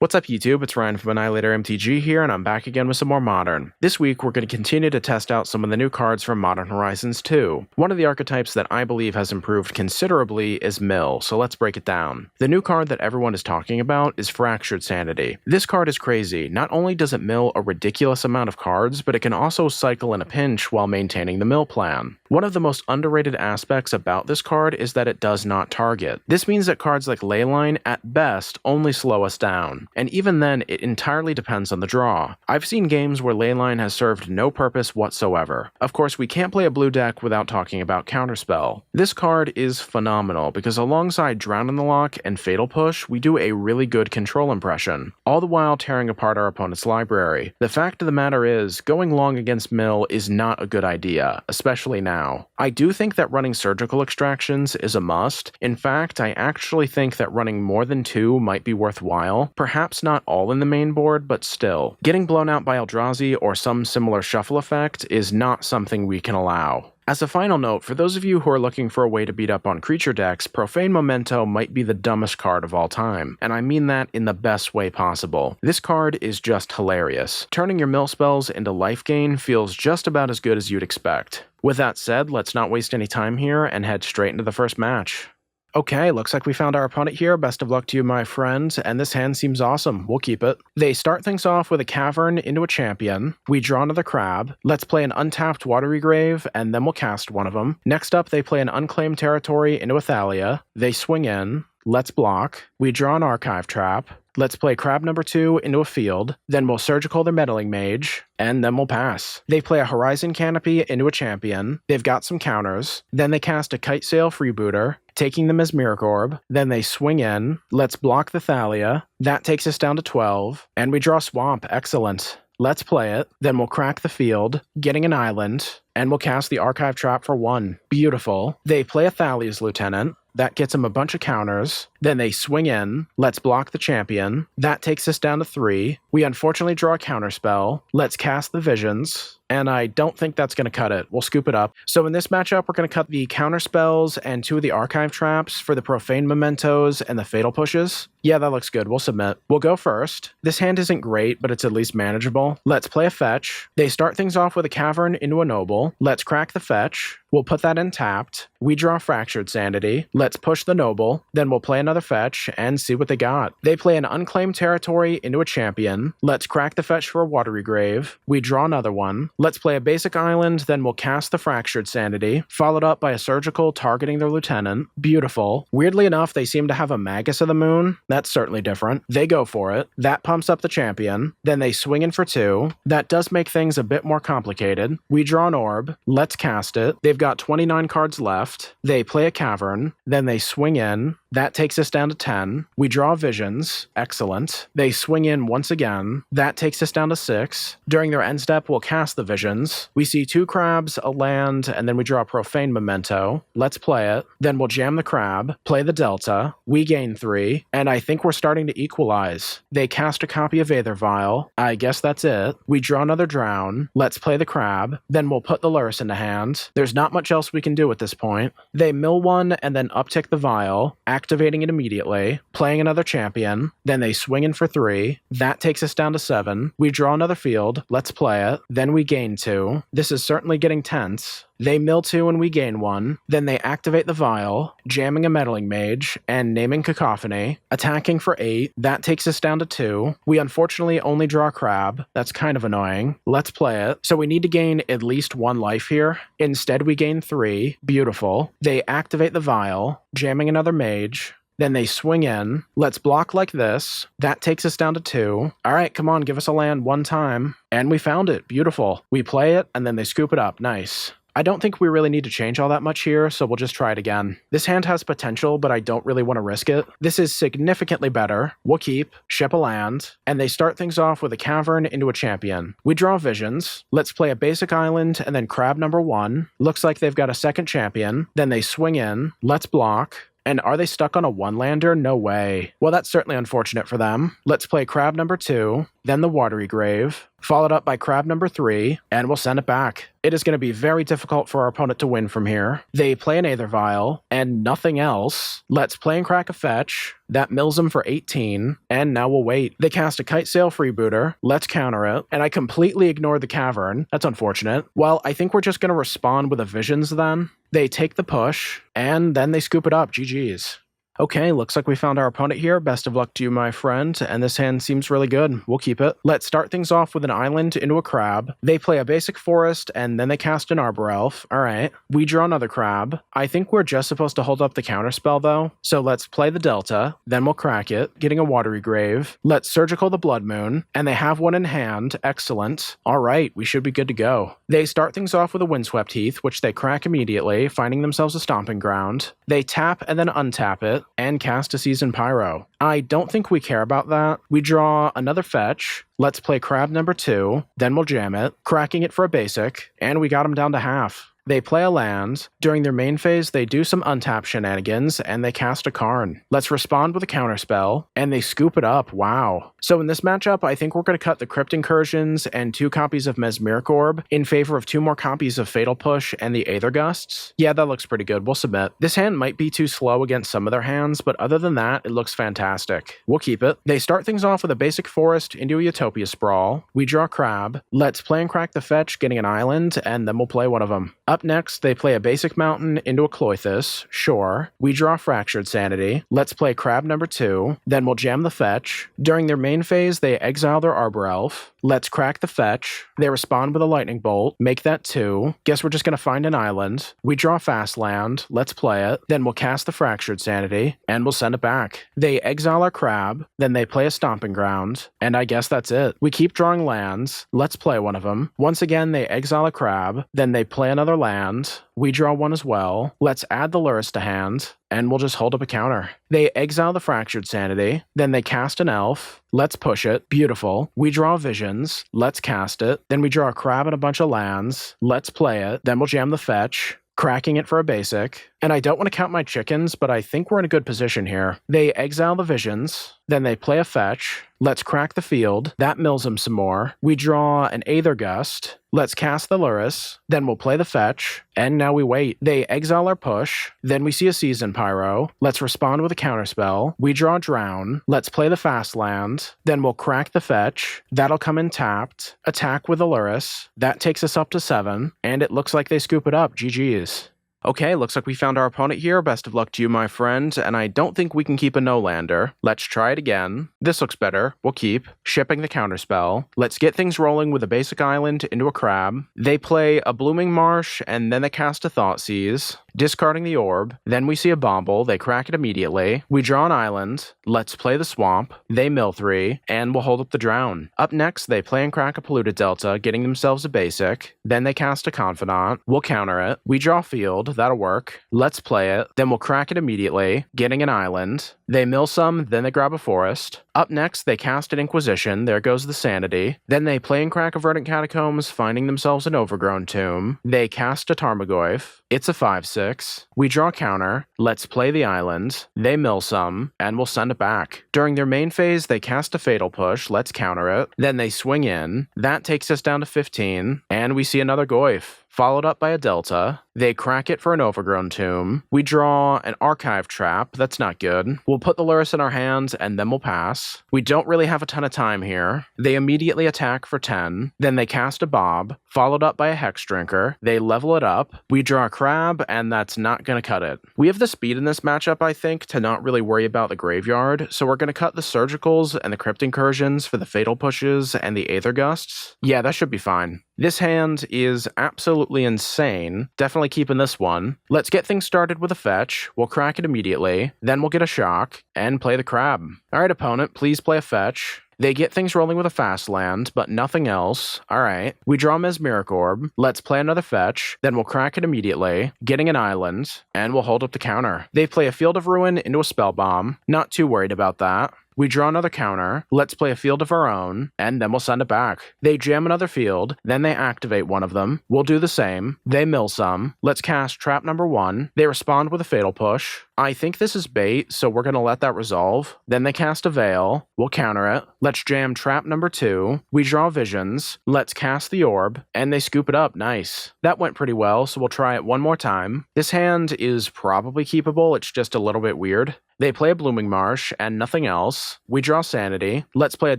What's up YouTube, it's Ryan from AnnihilatorMTG here, and I'm back again with some more Modern. This week we're going to continue to test out some of the new cards from Modern Horizons 2. One of the archetypes that I believe has improved considerably is Mill, so let's break it down. The new card that everyone is talking about is Fractured Sanity. This card is crazy. Not only does it mill a ridiculous amount of cards, but it can also cycle in a pinch while maintaining the mill plan. One of the most underrated aspects about this card is that it does not target. This means that cards like Leyline, at best, only slow us down. And even then, it entirely depends on the draw. I've seen games where Leyline has served no purpose whatsoever. Of course, we can't play a blue deck without talking about Counterspell. This card is phenomenal because alongside Drown in the Loch and Fatal Push, we do a really good control impression, all the while tearing apart our opponent's library. The fact of the matter is, going long against Mill is not a good idea, especially now. I do think that running surgical extractions is a must. In fact, I actually think that running more than 2 might be worthwhile. Perhaps not all in the main board, but still. Getting blown out by Eldrazi or some similar shuffle effect is not something we can allow. As a final note, for those of you who are looking for a way to beat up on creature decks, Profane Memento might be the dumbest card of all time, and I mean that in the best way possible. This card is just hilarious. Turning your mill spells into life gain feels just about as good as you'd expect. With that said, let's not waste any time here and head straight into the first match. Okay, looks like we found our opponent here. Best of luck to you, my friend, and this hand seems awesome. We'll keep it. They start things off with a Cavern into a champion. We draw another Crab. Let's play an untapped Watery Grave, and then we'll cast one of them. Next up, they play an unclaimed territory into a Thalia. They swing in. Let's block. We draw an Archive Trap. Let's play Crab number 2 into a field, then we'll Surgical their Meddling Mage, and then we'll pass. They play a Horizon Canopy into a champion, they've got some counters, then they cast a Kite Sail Freebooter, taking the Mesmeric Orb, then they swing in, let's block the Thalia, that takes us down to 12, and we draw Swamp, excellent. Let's play it, then we'll crack the field, getting an island, and we'll cast the Archive Trap for 1. Beautiful. They play a Thalia's Lieutenant, that gets them a bunch of counters, then they swing in, let's block the champion, that takes us down to 3, we unfortunately draw a Counterspell, let's cast the Visions, and I don't think that's going to cut it. We'll scoop it up. So in this matchup, we're going to cut the Counterspells and 2 of the Archive Traps for the Profane Mementos and the Fatal Pushes. Yeah, that looks good. We'll submit. We'll go first. This hand isn't great, but it's at least manageable. Let's play a Fetch. They start things off with a Cavern into a Noble. Let's crack the Fetch. We'll put that in tapped. We draw Fractured Sanity. Let's push the Noble. Then we'll play another Fetch and see what they got. They play an unclaimed territory into a champion. Let's crack the Fetch for a Watery Grave. We draw another one. Let's play a basic island, then we'll cast the Fractured Sanity, followed up by a Surgical targeting their Lieutenant. Beautiful. Weirdly enough, they seem to have a Magus of the Moon. That's certainly different. They go for it. That pumps up the champion. Then they swing in for 2. That does make things a bit more complicated. We draw an Orb. Let's cast it. They've got 29 cards left. They play a Cavern. Then they swing in. That takes us down to 10. We draw Visions. Excellent. They swing in once again. That takes us down to 6. During their end step, we'll cast the Visions. We see 2 crabs, a land, and then we draw a Profane Memento. Let's play it. Then we'll jam the crab, play the Delta. We gain 3, and I think we're starting to equalize. They cast a copy of Aether Vial. I guess that's it. We draw another Drown. Let's play the crab. Then we'll put the Lurrus into hand. There's not much else we can do at this point. They mill one and then uptick the Vial, activating it immediately, playing another champion. Then they swing in for 3. That takes us down to 7. We draw another field. Let's play it. Then we gain 2. This is certainly getting tense. They mill 2 and we gain 1. Then they activate the Vial, jamming a Meddling Mage, and naming Cacophony, attacking for 8. That takes us down to 2. We unfortunately only draw Crab. That's kind of annoying. Let's play it. So we need to gain at least 1 life here. Instead, we gain 3. Beautiful. They activate the Vial, jamming another Mage. Then they swing in. Let's block like this. That takes us down to 2. All right, come on, give us a land one time. And we found it. Beautiful. We play it, and then they scoop it up. Nice. I don't think we really need to change all that much here, so we'll just try it again. This hand has potential, but I don't really want to risk it. This is significantly better. We'll keep, ship a land, and they start things off with a Cavern into a champion. We draw Visions. Let's play a basic island and then Crab number 1. Looks like they've got a second champion. Then they swing in. Let's block. And are they stuck on a 1-lander? No way. Well, that's certainly unfortunate for them. Let's play Crab number 2. then the Watery Grave, followed up by Crab number 3, and we'll send it back. It is going to be very difficult for our opponent to win from here. They play an Aether Vial, and nothing else. Let's play and crack a fetch. That mills them for 18, and now we'll wait. They cast a Kite Sail Freebooter. Let's counter it, and I completely ignored the Cavern. That's unfortunate. Well, I think we're just going to respond with a Visions then. They take the push, and then they scoop it up. GG's. Okay, looks like we found our opponent here. Best of luck to you, my friend, and this hand seems really good. We'll keep it. Let's start things off with an island into a crab. They play a basic forest, and then they cast an Arbor Elf. Alright, we draw another crab. I think we're just supposed to hold up the counterspell, though. So let's play the Delta, then we'll crack it, getting a Watery Grave. Let's Surgical the Blood Moon, and they have one in hand. Excellent. Alright, we should be good to go. They start things off with a Windswept Heath, which they crack immediately, finding themselves a Stomping Ground. They tap and then untap it, and cast a Seasoned Pyro. I don't think we care about that. We draw another fetch. Let's play Crab number 2, then we'll jam it, cracking it for a basic, and we got him down to half. They play a land. During their main phase, they do some untap shenanigans, and they cast a Karn. Let's respond with a Counterspell, and they scoop it up. Wow. So in this matchup, I think we're going to cut the Crypt Incursions and 2 copies of Mesmeric Orb in favor of 2 more copies of Fatal Push and the Aether Gusts. Yeah, that looks pretty good. We'll submit. This hand might be too slow against some of their hands, but other than that, it looks fantastic. We'll keep it. They start things off with a basic forest into a Utopia Sprawl. We draw Crab. Let's play and crack the fetch, getting an island, and then we'll play one of them. Up next, they play a basic mountain into a Cloythus. Sure. We draw Fractured Sanity. Let's play Crab number 2. Then we'll jam the fetch. During their main phase, they exile their Arbor Elf. Let's crack the fetch. They respond with a Lightning Bolt. Make that 2. Guess we're just going to find an island. We draw Fast Land. Let's play it. Then we'll cast the Fractured Sanity, and we'll send it back. They exile our Crab. Then they play a Stomping Ground. And I guess that's it. We keep drawing lands. Let's play one of them. Once again, they exile a Crab. Then they play another land. We draw one as well. Let's add the Lurrus to hand, and we'll just hold up a counter. They exile the Fractured Sanity, then they cast an Elf. Let's push it. Beautiful. We draw Visions. Let's cast it. Then we draw a Crab and a bunch of lands. Let's play it. Then we'll jam the fetch, cracking it for a basic. And I don't want to count my chickens, but I think we're in a good position here. They exile the Visions, then they play a fetch. Let's crack the field. That mills them some more. We draw an Aether Gust. Let's cast the Lurrus, then we'll play the fetch, and now we wait. They exile our push, then we see a Seasoned Pyro. Let's respond with a Counterspell. We draw Drown. Let's play the Fast Land, then we'll crack the fetch. That'll come in tapped. Attack with the Lurrus. That takes us up to 7, and it looks like they scoop it up. GG's. Okay, looks like we found our opponent here. Best of luck to you, my friend, and I don't think we can keep a no-lander. Let's try it again. This looks better. We'll keep. Shipping the Counterspell. Let's get things rolling with a basic island into a crab. They play a Blooming Marsh, and then they cast a Thoughtseize, discarding the orb. Then we see a Bomble. They crack it immediately. We draw an island. Let's play the Swamp. They mill 3, and we'll hold up the Drown. Up next, they play and crack a Polluted Delta, getting themselves a basic. Then they cast a Confidant. We'll counter it. We draw Field. That'll work. Let's play it. Then we'll crack it immediately, getting an island. They mill some, then they grab a forest. Up next, they cast an Inquisition. There goes the Sanity. Then they play and crack a Verdant Catacombs, finding themselves an Overgrown Tomb. They cast a Tarmogoyf. It's a 5/6. We draw counter. Let's play the island. They mill some, and we'll send it back. During their main phase, they cast a Fatal Push. Let's counter it. Then they swing in. That takes us down to 15, and we see another Goyf, followed up by a Delta. They crack it for an Overgrown Tomb. We draw an Archive Trap. That's not good. We'll put the Lurrus in our hands, and then we'll pass. We don't really have a ton of time here. They immediately attack for 10. Then they cast a Bob, followed up by a Hex Drinker. They level it up. We draw a Crab, and that's not going to cut it. We have the speed in this matchup, I think, to not really worry about the graveyard, so we're going to cut the Surgicals and the Crypt Incursions for the Fatal Pushes and the Aether Gusts. Yeah, that should be fine. This hand is absolutely insane. Definitely keeping this one. Let's get things started with a fetch. We'll crack it immediately. Then we'll get a shock and play the crab. Alright, opponent, please play a fetch. They get things rolling with a fast land, but nothing else. Alright. We draw Mesmeric Orb. Let's play another fetch. Then we'll crack it immediately, getting an island, and we'll hold up the counter. They play a Field of Ruin into a Spell Bomb. Not too worried about that. We draw another counter. Let's play a Field of our own, and then we'll send it back. They jam another field, then they activate one of them. We'll do the same. They mill some. Let's cast trap number 1. They respond with a Fatal Push. I think this is bait, so we're going to let that resolve. Then they cast a Veil. We'll counter it. Let's jam trap number 2. We draw Visions. Let's cast the Orb. And they scoop it up. Nice. That went pretty well, so we'll try it one more time. This hand is probably keepable. It's just a little bit weird. They play a Blooming Marsh and nothing else. We draw Sanity. Let's play a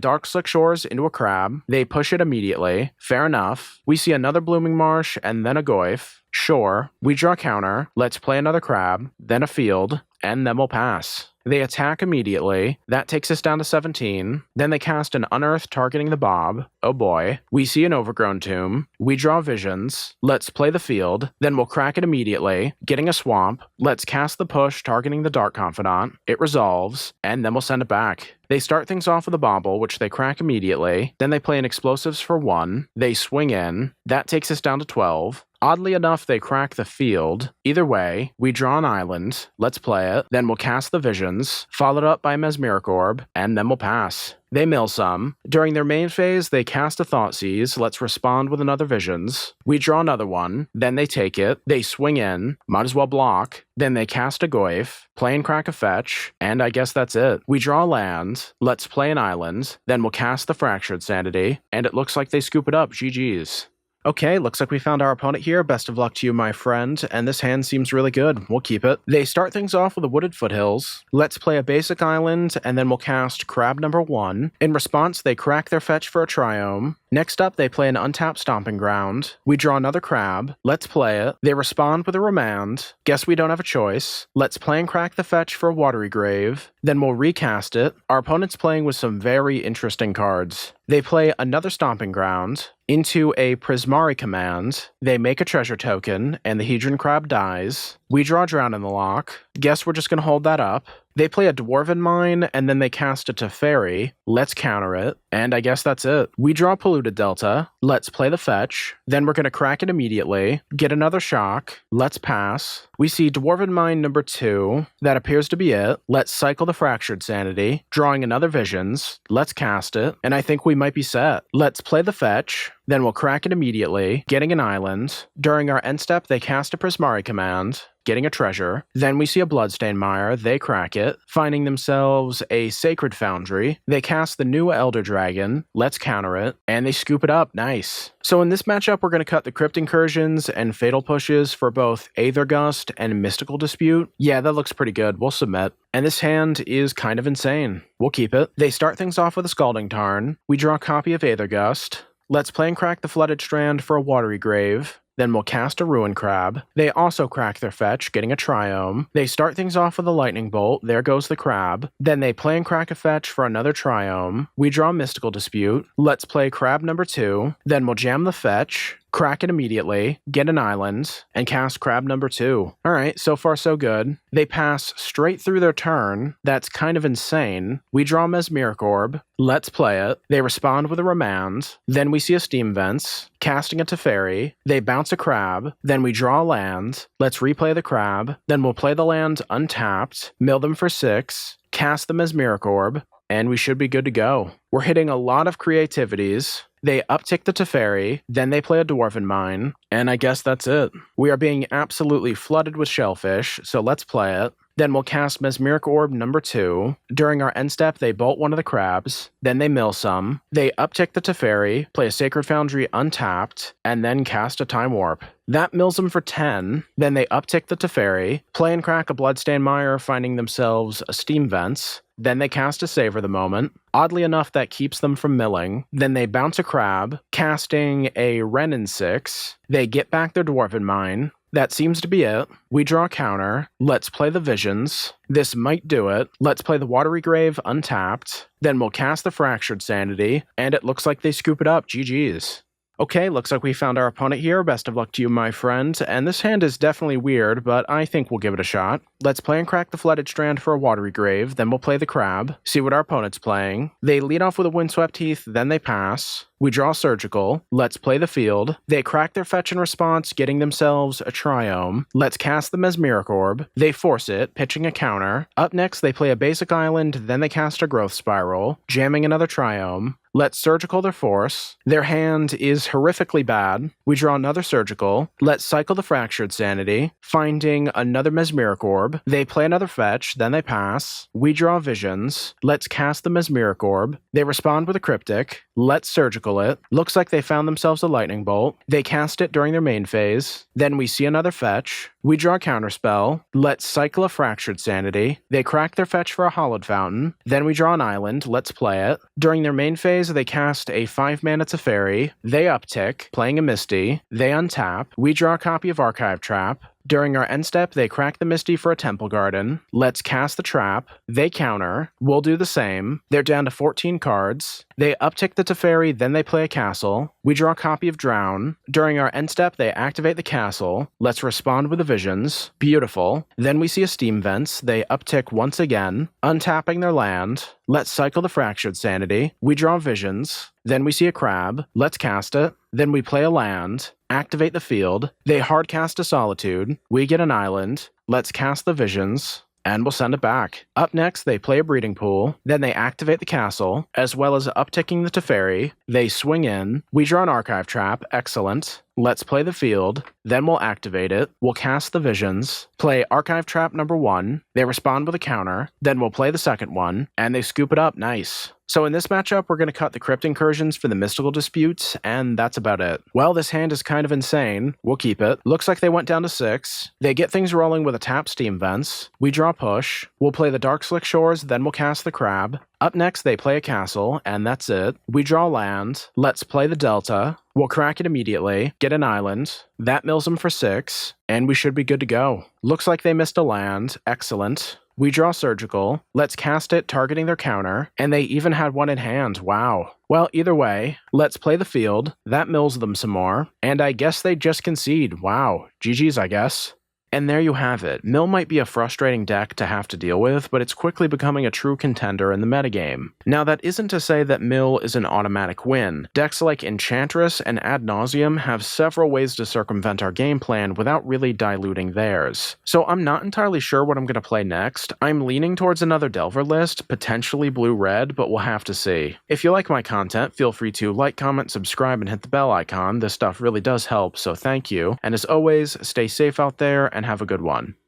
Darkslick Shores into a Crab. They push it immediately. Fair enough. We see another Blooming Marsh and then a Goyf. Sure. We draw counter. Let's play another Crab, then a Field, and then we'll pass. They attack immediately. That takes us down to 17. Then they cast an Unearth targeting the Bob. Oh boy. We see an Overgrown Tomb. We draw Visions. Let's play the Field. Then we'll crack it immediately, getting a Swamp. Let's cast the Push targeting the Dark Confidant. It resolves, and then we'll send it back. They start things off with a Bauble, which they crack immediately. Then they play an Explosives for 1. They swing in. That takes us down to 12. Oddly enough, they crack the Field. Either way, we draw an Island. Let's play it. Then we'll cast the Visions, followed up by Mesmeric Orb, and then we'll pass. They mill some. During their main phase, they cast a Thoughtseize. Let's respond with another Visions. We draw another one. Then they take it. They swing in. Might as well block. Then they cast a Goyf, play and crack a Fetch, and I guess that's it. We draw land. Let's play an Island. Then we'll cast the Fractured Sanity, and it looks like they scoop it up. GG's. Okay, looks like we found our opponent here. Best of luck to you, my friend, and this hand seems really good. We'll keep it. They start things off with the Wooded Foothills. Let's play a basic island, and then we'll cast Crab number 1. In response, they crack their fetch for a Triome. Next up, they play an untapped Stomping Ground. We draw another Crab. Let's play it. They respond with a Remand. Guess we don't have a choice. Let's play and crack the fetch for a Watery Grave. Then we'll recast it. Our opponent's playing with some very interesting cards. They play another Stomping Ground into a Prismari command. They make a treasure token, and the Hedron Crab dies. We draw Drown in the Loch. Guess we're just going to hold that up. They play a Dwarven Mine, and then they cast a Teferi. Let's counter it, and I guess that's it. We draw Polluted Delta. Let's play the fetch. Then we're going to crack it immediately. Get another shock. Let's pass. We see Dwarven Mine number 2. That appears to be it. Let's cycle the Fractured Sanity. Drawing another Visions. Let's cast it, and I think we might be set. Let's play the fetch. Then we'll crack it immediately, getting an island. During our end step, they cast a Prismari command, getting a treasure. Then we see a Bloodstain Mire. They crack it, finding themselves a Sacred Foundry. They cast the new Elder Dragon. Let's counter it, and they scoop it up. Nice. So in this matchup, we're going to cut the Crypt Incursions and Fatal Pushes for both Aether Gust and Mystical Dispute. Yeah, that looks pretty good. We'll submit. And this hand is kind of insane. We'll keep it. They start things off with a Scalding Tarn. We draw a copy of Aether Gust. Let's play and crack the Flooded Strand for a Watery Grave. Then we'll cast a Ruin Crab. They also crack their fetch, getting a Triome. They start things off with a Lightning Bolt. There goes the Crab. Then they play and crack a fetch for another Triome. We draw Mystical Dispute. Let's play Crab number 2. Then we'll jam the fetch, crack it immediately, get an island, and cast Crab number 2. Alright, so far so good. They pass straight through their turn. That's kind of insane. We draw Mesmeric Orb. Let's play it. They respond with a Remand. Then we see a Steam Vents, casting a Teferi. They bounce a Crab. Then we draw a land. Let's replay the Crab. Then we'll play the land untapped, mill them for 6, cast the Mesmeric Orb, and we should be good to go. We're hitting a lot of creativities. They uptick the Teferi, then they play a Dwarven Mine, and I guess that's it. We are being absolutely flooded with Shellfish, so let's play it. Then we'll cast Mesmeric Orb number 2. During our end step, they bolt one of the Crabs. Then they mill some. They uptick the Teferi, play a Sacred Foundry untapped, and then cast a Time Warp. That mills them for 10. Then they uptick the Teferi, play and crack a Bloodstained Mire, finding themselves a Steam Vents. Then they cast a Savor the Moment. Oddly enough, that keeps them from milling. Then they bounce a Crab, casting a Wrenn in 6. They get back their Dwarven Mine. That seems to be it. We draw a counter. Let's play the Visions. This might do it. Let's play the Watery Grave untapped. Then we'll cast the Fractured Sanity, and it looks like they scoop it up. GG's. Okay, looks like we found our opponent here. Best of luck to you, my friend. And this hand is definitely weird, but I think we'll give it a shot. Let's play and crack the Flooded Strand for a Watery Grave, then we'll play the Crab, see what our opponent's playing. They lead off with a Windswept Heath, then they pass. we draw Surgical, let's play the field, they crack their fetch in response, getting themselves a Triome, let's cast the Mesmeric Orb, they force it, pitching a counter, up next they play a basic island, then they cast a Growth Spiral, jamming another Triome, let's Surgical their force. Their hand is horrifically bad. We draw another Surgical. Let's cycle the Fractured Sanity, finding another Mesmeric Orb. They play another fetch, then they pass. We draw Visions. Let's cast the Mesmeric Orb. They respond with a Cryptic. Let's Surgical it. Looks like they found themselves a Lightning Bolt. They cast it during their main phase. Then we see another fetch. We draw Counterspell. Let's cycle a Fractured Sanity. They crack their fetch for a Hollowed Fountain. Then we draw an island. Let's play it. During their main phase, they cast a 5-mana Teferi. They uptick, playing a Misty. They untap. We draw a copy of Archive Trap. During our end step, they crack the Misty for a Temple Garden. Let's cast the trap. They counter. We'll do the same. They're down to 14 cards. They uptick the Teferi, then they play a castle. We draw a copy of Drown. During our end step, they activate the castle. Let's respond with the Visions. Beautiful. Then we see a Steam Vents. They uptick once again, untapping their land. Let's cycle the Fractured Sanity. We draw Visions. Then we see a Crab. Let's cast it. Then we play a land. Activate the field. They hardcast a Solitude. We get an island. Let's cast the Visions. And we'll send it back. Up next, they play a Breeding Pool. Then they activate the castle, as well as upticking the Teferi. They swing in. We draw an Archive Trap. Excellent. Let's play the field. Then we'll activate it. We'll cast the Visions. Play Archive Trap number 1. They respond with a counter. Then we'll play the second one. And they scoop it up. Nice. So in this matchup, we're going to cut the Crypt Incursions for the Mystical Disputes, and that's about it. Well, this hand is kind of insane. We'll keep it. Looks like they went down to 6. They get things rolling with a tap Steam Vents. We draw Push. We'll play the Darkslick Shores, then we'll cast the Crab. Up next, they play a castle, and that's it. We draw land. Let's play the Delta. We'll crack it immediately, get an island. That mills them for 6, and we should be good to go. Looks like they missed a land. Excellent. We draw Surgical. Let's cast it, targeting their counter, and they even had one in hand. Wow. Well, either way, let's play the field. That mills them some more, and I guess they just concede. Wow. GG's, I guess. And there you have it. Mill might be a frustrating deck to have to deal with, but it's quickly becoming a true contender in the metagame. Now, that isn't to say that Mill is an automatic win. Decks like Enchantress and Ad Nauseam have several ways to circumvent our game plan without really diluting theirs. So I'm not entirely sure what I'm going to play next. I'm leaning towards another Delver list, potentially blue-red, but we'll have to see. If you like my content, feel free to like, comment, subscribe, and hit the bell icon. This stuff really does help, so thank you. And as always, stay safe out there and have a good one.